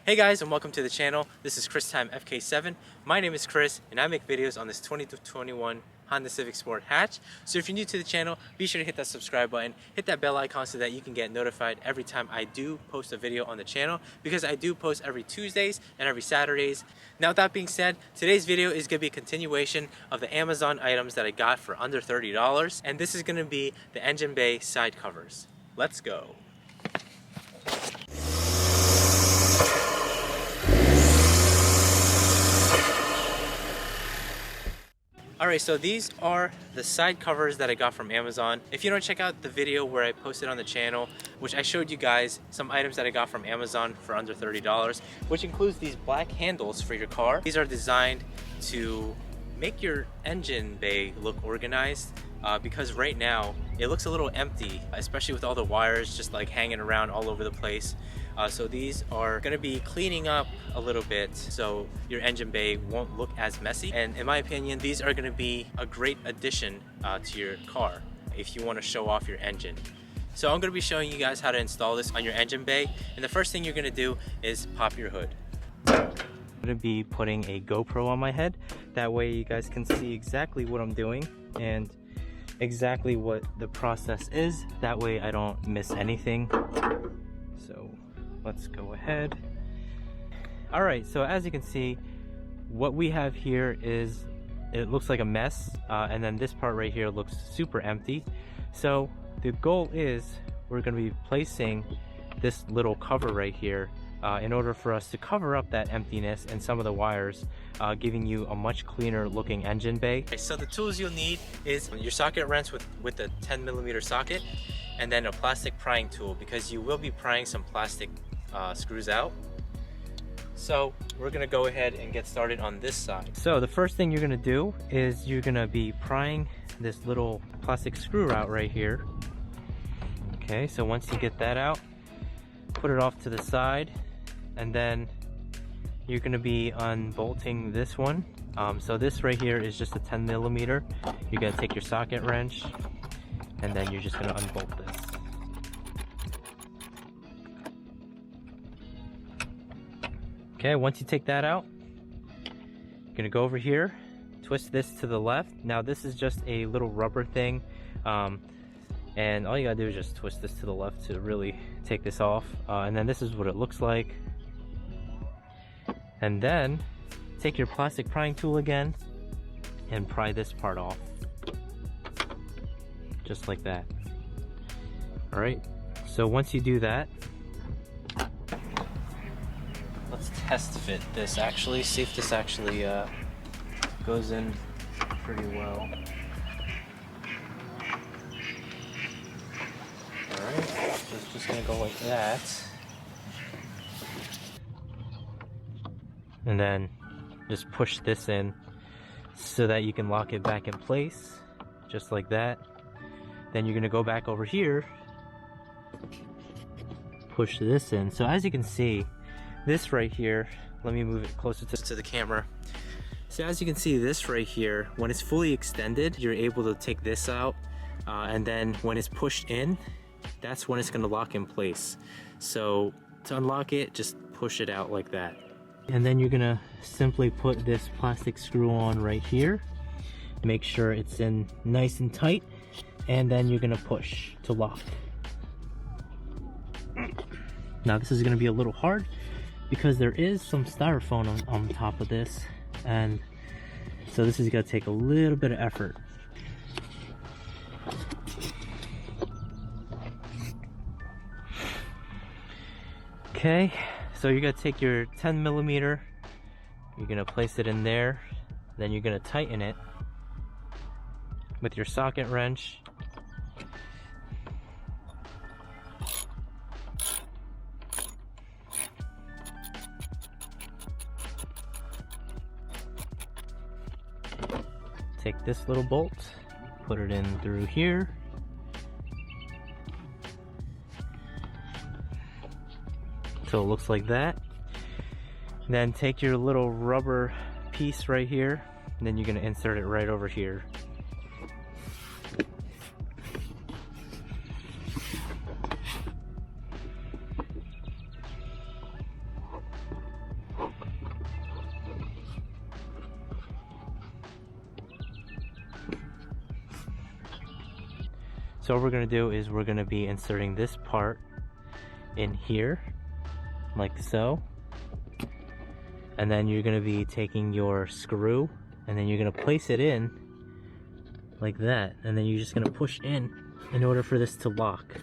Hey guys, and welcome to the channel. This is Time FK7. My name is Chris and I make videos on this 2021 Honda Civic Sport hatch. So if you're new to the channel, be sure to hit that subscribe button, hit that bell icon so that you can get notified every time I do post a video on the channel, because I do post every Tuesdays and every Saturdays. Now with that being said, today's video is going to be a continuation of the Amazon items that I got for under $30, and this is going to be the engine bay side covers. Let's go. Alright, so these are the side covers that I got from Amazon. If you don't check out the video where I posted on the channel, which I showed you guys some items that I got from Amazon for under $30, which includes these black handles for your car. These are designed to make your engine bay look organized, because right now it looks a little empty, especially with all the wires just like hanging around all over the place. So these are going to be cleaning up a little bit so your engine bay won't look as messy, and in my opinion these are going to be a great addition to your car if you want to show off your engine. So I'm going to be showing you guys how to install this on your engine bay, and the first thing you're going to do is pop your hood. I'm going to be putting a GoPro on my head, that way you guys can see exactly what I'm doing and exactly what the process is, that way I don't miss anything. So let's go ahead. Alright, so as you can see, what we have here is, it looks like a mess, and then this part right here looks super empty. So the goal is we're going to be placing this little cover right here in order for us to cover up that emptiness and some of the wires, giving you a much cleaner looking engine bay. Okay, so the tools you'll need is your socket wrench with a 10mm socket, and then a plastic prying tool, because you will be prying some plastic screws out. So we're gonna go ahead and get started on this side. So the first thing you're gonna do is you're gonna be prying this little plastic screw out right here. Okay, so once you get that out, put it off to the side, and then you're gonna be unbolting this one. So this right here is just a 10mm. You're gonna take your socket wrench, and then you're just gonna unbolt this. Okay, once you take that out, you're gonna go over here, twist this to the left. Now this is just a little rubber thing, and all you gotta do is just twist this to the left to really take this off, and then this is what it looks like. And then take your plastic prying tool again and pry this part off, just like that. Alright, so once you do that, let's test fit this actually, see if this actually goes in pretty well. Alright, so it's just gonna go like that. And then just push this in so that you can lock it back in place, just like that. Then you're gonna go back over here, push this in. So as you can see, this right here, let me move it closer to the camera. So as you can see, this right here, when it's fully extended, you're able to take this out, and then when it's pushed in, that's when it's going to lock in place. So to unlock it, just push it out like that. And then you're going to simply put this plastic screw on right here, make sure it's in nice and tight, and then you're going to push to lock. Now this is going to be a little hard, because there is some styrofoam on top of this, and so this is going to take a little bit of effort. Okay, so you're going to take your 10mm, you're going to place it in there, then you're going to tighten it with your socket wrench. Take this little bolt, put it in through here. So it looks like that. Then take your little rubber piece right here, and then you're going to insert it right over here. So what we're going to do is we're going to be inserting this part in here, like so. And then you're going to be taking your screw, and then you're going to place it in like that. And then you're just going to push in order for this to lock.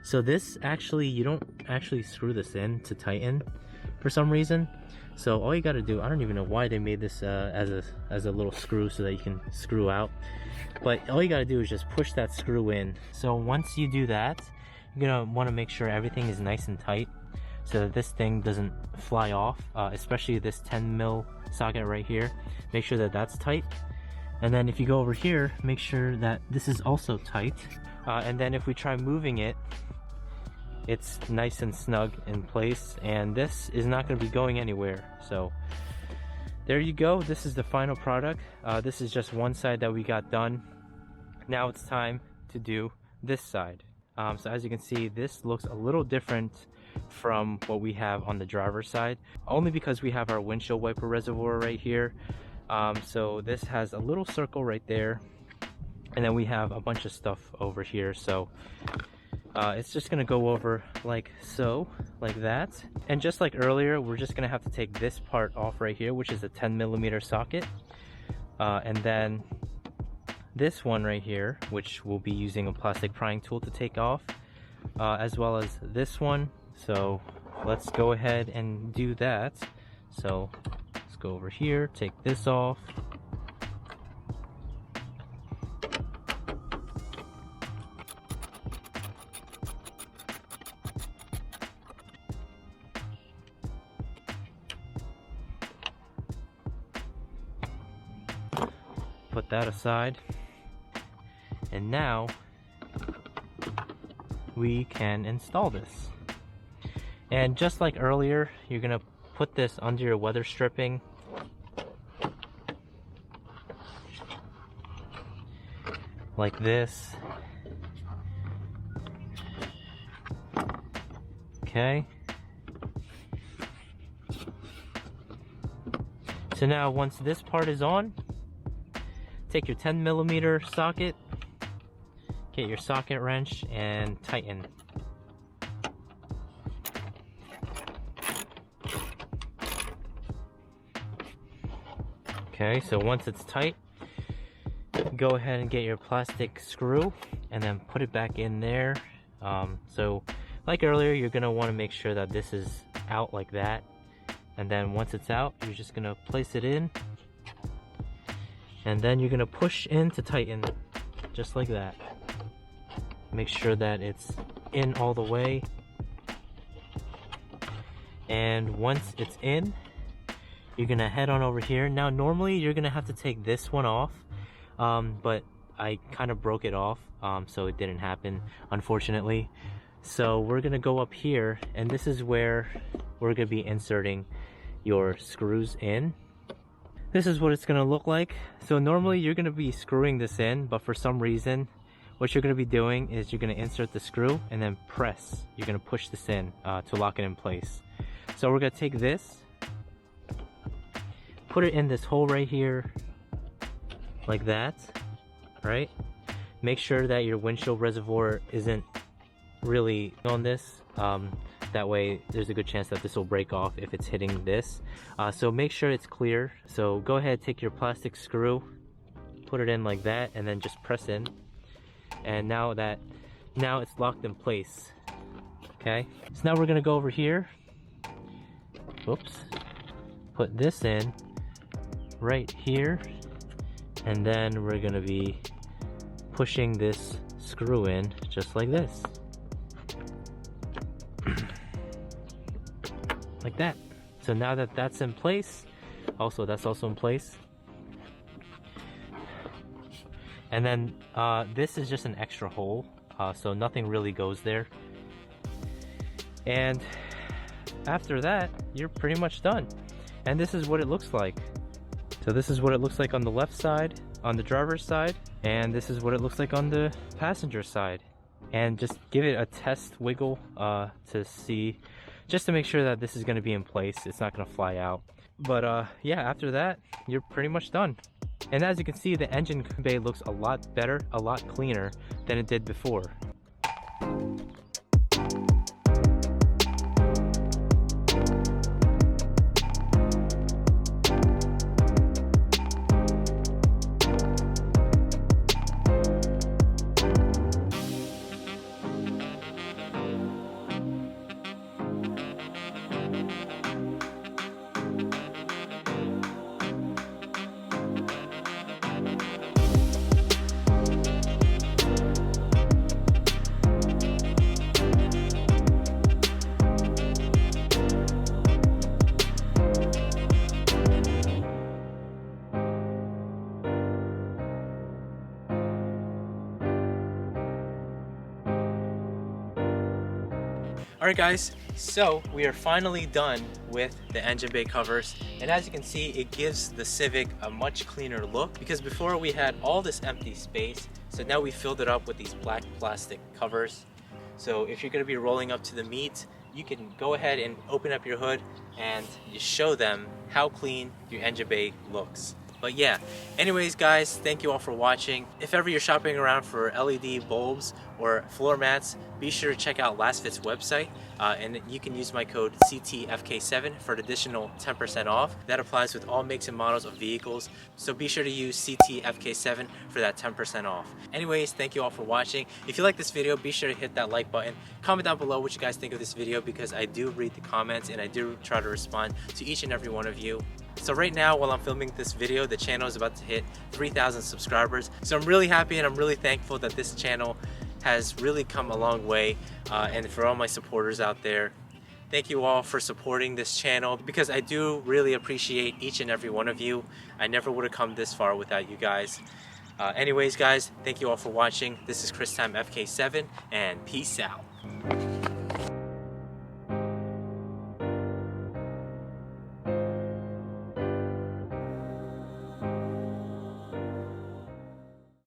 So this actually, you don't actually screw this in to tighten for some reason. So all you got to do, I don't even know why they made this as a little screw so that you can screw out. But all you got to do is just push that screw in. So once you do that, you're going to want to make sure everything is nice and tight so that this thing doesn't fly off, especially this 10 mil socket right here. Make sure that that's tight. And then if you go over here, make sure that this is also tight. And then if we try moving it, it's nice and snug in place, and this is not going to be going anywhere. So there you go. This is the final product. This is just one side that we got done. Now it's time to do this side. So as you can see, this looks a little different from what we have on the driver's side, only because we have our windshield wiper reservoir right here. So this has a little circle right there, and then we have a bunch of stuff over here. So it's just gonna go over like so, like that. And just like earlier, we're just gonna have to take this part off right here, which is a 10 millimeter socket. And then this one right here, which we'll be using a plastic prying tool to take off, as well as this one. So let's go ahead and do that. So let's go over here, take this off. Put that aside, and now we can install this. And just like earlier, you're gonna put this under your weather stripping, like this. Okay. So now once this part is on, take your 10 millimeter socket, get your socket wrench, and tighten. Okay, so once it's tight, go ahead and get your plastic screw and then put it back in there. So like earlier, you're gonna want to make sure that this is out like that, and then once it's out, you're just gonna place it in, and then you're gonna push in to tighten, just like that. Make sure that it's in all the way. And once it's in, you're gonna head on over here. Now normally you're gonna have to take this one off, but I kind of broke it off, so it didn't happen, unfortunately. So we're gonna go up here, and this is where we're gonna be inserting your screws in. This is what it's gonna look like. So normally you're gonna be screwing this in, but for some reason, what you're gonna be doing is you're gonna insert the screw and then press. You're gonna push this in to lock it in place. So we're gonna take this, put it in this hole right here, like that, right? Make sure that your windshield reservoir isn't really on this. That way there's a good chance that this will break off if it's hitting this. So make sure it's clear. So go ahead, take your plastic screw, put it in like that, and then just press in. And now it's locked in place. Okay, so now we're gonna go over here. Whoops. Put this in right here, and then we're gonna be pushing this screw in just like this. Like that. So now that that's in place, that's also in place. And then this is just an extra hole, so nothing really goes there. And after that, you're pretty much done. And this is what it looks like. So this is what it looks like on the left side, on the driver's side, and this is what it looks like on the passenger side. And just give it a test wiggle to see, just to make sure that this is going to be in place. It's not going to fly out. But yeah, after that, you're pretty much done. And as you can see, the engine bay looks a lot better, a lot cleaner than it did before. Alright guys, so we are finally done with the engine bay covers, and as you can see, it gives the Civic a much cleaner look, because before we had all this empty space, so now we filled it up with these black plastic covers. So if you're going to be rolling up to the meet, you can go ahead and open up your hood and you show them how clean your engine bay looks. But yeah, anyways guys, thank you all for watching. If ever you're shopping around for LED bulbs or floor mats, be sure to check out LastFit's website, and you can use my code CTFK7 for an additional 10% off. That applies with all makes and models of vehicles, so be sure to use CTFK7 for that 10% off. Anyways, thank you all for watching. If you like this video, be sure to hit that like button. Comment down below what you guys think of this video, because I do read the comments and I do try to respond to each and every one of you. So right now, while I'm filming this video, the channel is about to hit 3,000 subscribers. So I'm really happy and I'm really thankful that this channel has really come a long way, and for all my supporters out there, thank you all for supporting this channel, because I do really appreciate each and every one of you. I never would have come this far without you guys. Anyways guys, thank you all for watching. This is Time FK7, and peace out.